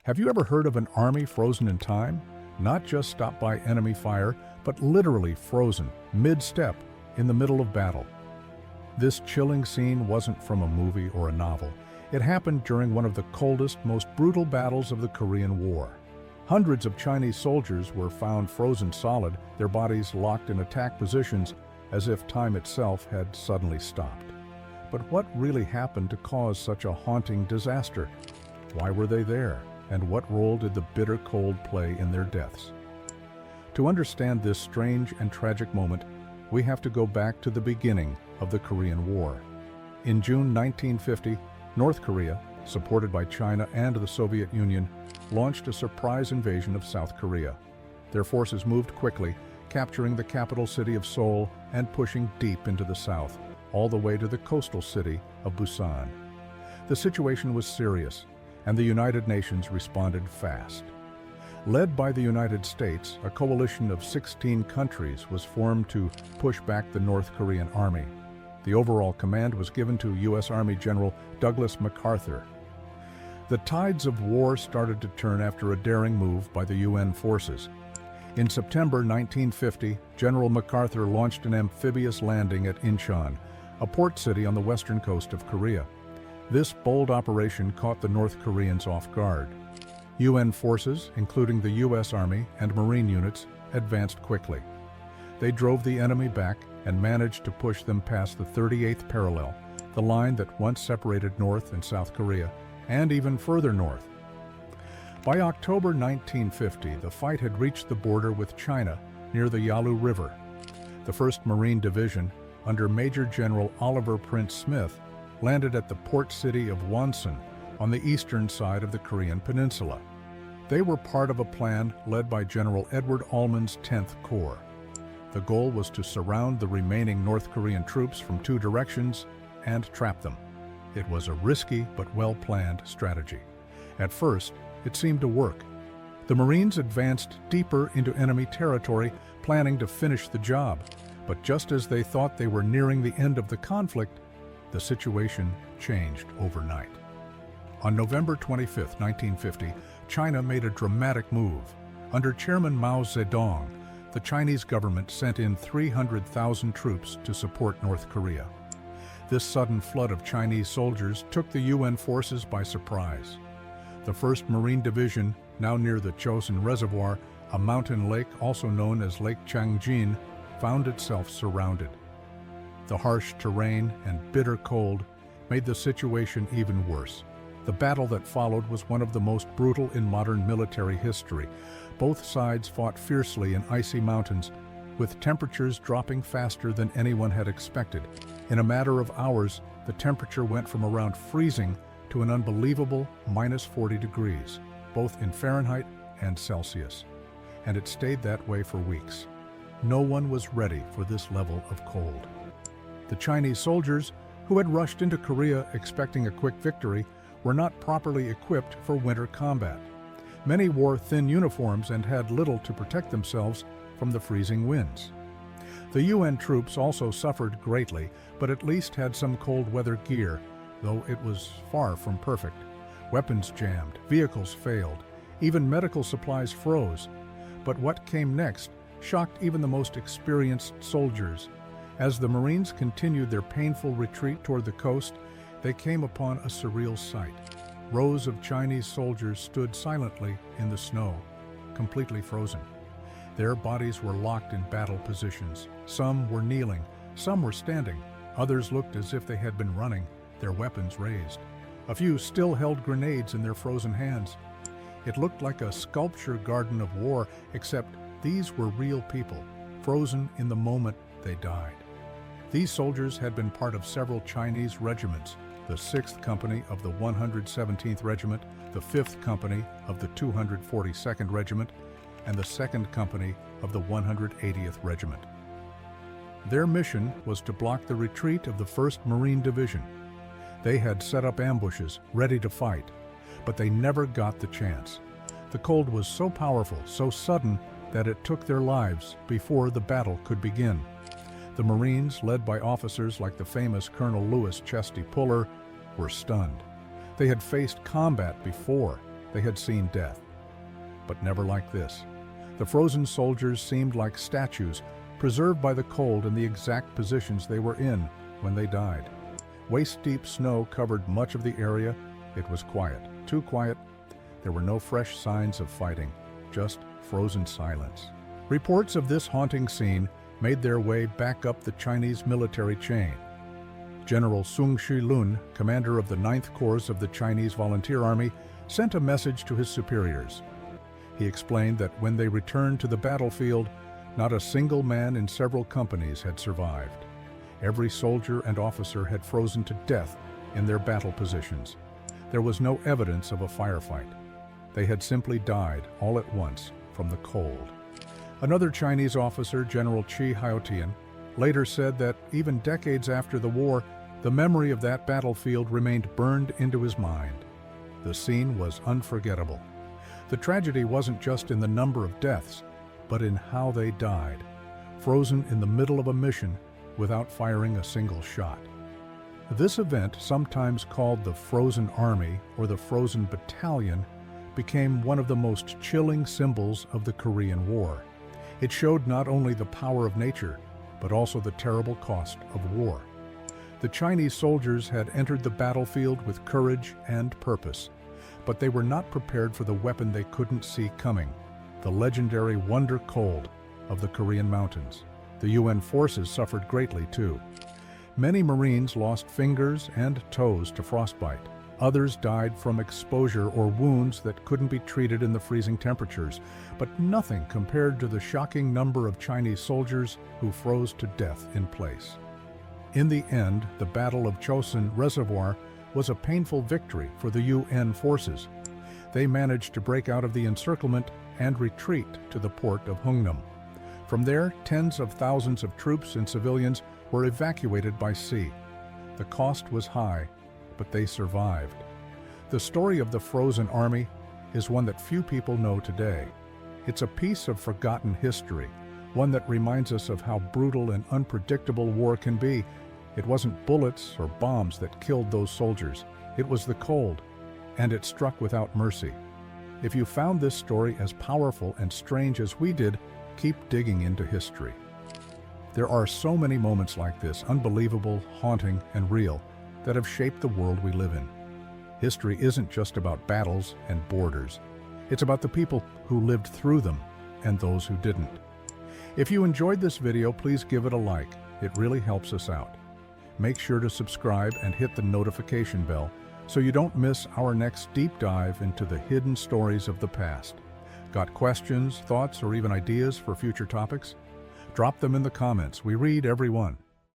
Have you ever heard of an army frozen in time? Not just stopped by enemy fire, but literally frozen, mid-step, in the middle of battle. This chilling scene wasn't from a movie or a novel. It happened during one of the coldest, most brutal battles of the Korean War. Hundreds of Chinese soldiers were found frozen solid, their bodies locked in attack positions, as if time itself had suddenly stopped. But what really happened to cause such a haunting disaster? Why were they there? And what role did the bitter cold play in their deaths? To understand this strange and tragic moment, we have to go back to the beginning of the Korean War. In June 1950, North Korea, supported by China and the Soviet Union, launched a surprise invasion of South Korea. Their forces moved quickly, capturing the capital city of Seoul and pushing deep into the south, all the way to the coastal city of Busan. The situation was serious, and the United Nations responded fast. Led by the United States, a coalition of 16 countries was formed to push back the North Korean army. The overall command was given to U.S. Army General Douglas MacArthur. The tides of war started to turn after a daring move by the UN forces. In September 1950, General MacArthur launched an amphibious landing at Incheon, a port city on the western coast of Korea. This bold operation caught the North Koreans off guard. UN forces, including the U.S. Army and Marine units, advanced quickly. They drove the enemy back and managed to push them past the 38th parallel, the line that once separated North and South Korea, and even further north. By October 1950, the fight had reached the border with China near the Yalu River. The 1st Marine Division, under Major General Oliver Prince Smith, landed at the port city of Wonsan on the eastern side of the Korean peninsula. They were part of a plan led by General Edward Ulman's 10th Corps. The goal was to surround the remaining North Korean troops from two directions and trap them. It was a risky but well-planned strategy. At first, it seemed to work. The Marines advanced deeper into enemy territory, planning to finish the job. But just as they thought they were nearing the end of the conflict, the situation changed overnight. On November 25, 1950, China made a dramatic move. Under Chairman Mao Zedong, the Chinese government sent in 300,000 troops to support North Korea. This sudden flood of Chinese soldiers took the UN forces by surprise. The 1st Marine Division, now near the Chosin Reservoir, a mountain lake also known as Lake Changjin, found itself surrounded. The harsh terrain and bitter cold made the situation even worse. The battle that followed was one of the most brutal in modern military history. Both sides fought fiercely in icy mountains, with temperatures dropping faster than anyone had expected. In a matter of hours, the temperature went from around freezing to an unbelievable -40 degrees, both in Fahrenheit and Celsius. And it stayed that way for weeks. No one was ready for this level of cold. The Chinese soldiers, who had rushed into Korea expecting a quick victory, were not properly equipped for winter combat. Many wore thin uniforms and had little to protect themselves from the freezing winds. The UN troops also suffered greatly, but at least had some cold weather gear, though it was far from perfect. Weapons jammed, vehicles failed, even medical supplies froze. But what came next shocked even the most experienced soldiers. As the Marines continued their painful retreat toward the coast, they came upon a surreal sight. Rows of Chinese soldiers stood silently in the snow, completely frozen. Their bodies were locked in battle positions. Some were kneeling, some were standing. Others looked as if they had been running, their weapons raised. A few still held grenades in their frozen hands. It looked like a sculpture garden of war, except these were real people, frozen in the moment they died. These soldiers had been part of several Chinese regiments, the 6th Company of the 117th Regiment, the 5th Company of the 242nd Regiment, and the 2nd Company of the 180th Regiment. Their mission was to block the retreat of the 1st Marine Division. They had set up ambushes, ready to fight, but they never got the chance. The cold was so powerful, so sudden, that it took their lives before the battle could begin. The Marines, led by officers like the famous Colonel Louis Chesty Puller, were stunned. They had faced combat before. They had seen death. But never like this. The frozen soldiers seemed like statues, preserved by the cold in the exact positions they were in when they died. Waist-deep snow covered much of the area. It was quiet, too quiet. There were no fresh signs of fighting, just frozen silence. Reports of this haunting scene made their way back up the Chinese military chain. General Sung Shi-lun, commander of the 9th Corps of the Chinese Volunteer Army, sent a message to his superiors. He explained that when they returned to the battlefield, not a single man in several companies had survived. Every soldier and officer had frozen to death in their battle positions. There was no evidence of a firefight. They had simply died all at once from the cold. Another Chinese officer, General Chi Haotian, later said that even decades after the war, the memory of that battlefield remained burned into his mind. The scene was unforgettable. The tragedy wasn't just in the number of deaths, but in how they died, frozen in the middle of a mission without firing a single shot. This event, sometimes called the Frozen Army or the Frozen Battalion, became one of the most chilling symbols of the Korean War. It showed not only the power of nature, but also the terrible cost of war. The Chinese soldiers had entered the battlefield with courage and purpose, but they were not prepared for the weapon they couldn't see coming, the legendary Wonder Cold of the Korean mountains. The UN forces suffered greatly too. Many Marines lost fingers and toes to frostbite. Others died from exposure or wounds that couldn't be treated in the freezing temperatures, but nothing compared to the shocking number of Chinese soldiers who froze to death in place. In the end, the Battle of Chosin Reservoir was a painful victory for the UN forces. They managed to break out of the encirclement and retreat to the port of Hungnam. From there, tens of thousands of troops and civilians were evacuated by sea. The cost was high, but they survived. The story of the Frozen Army is one that few people know today. It's a piece of forgotten history, one that reminds us of how brutal and unpredictable war can be. It wasn't bullets or bombs that killed those soldiers. It was the cold, and it struck without mercy. If you found this story as powerful and strange as we did, keep digging into history. There are so many moments like this, unbelievable, haunting, and real, that have shaped the world we live in. History isn't just about battles and borders. It's about the people who lived through them and those who didn't. If you enjoyed this video, please give it a like. It really helps us out. Make sure to subscribe and hit the notification bell so you don't miss our next deep dive into the hidden stories of the past. Got questions, thoughts, or even ideas for future topics? Drop them in the comments. We read every one.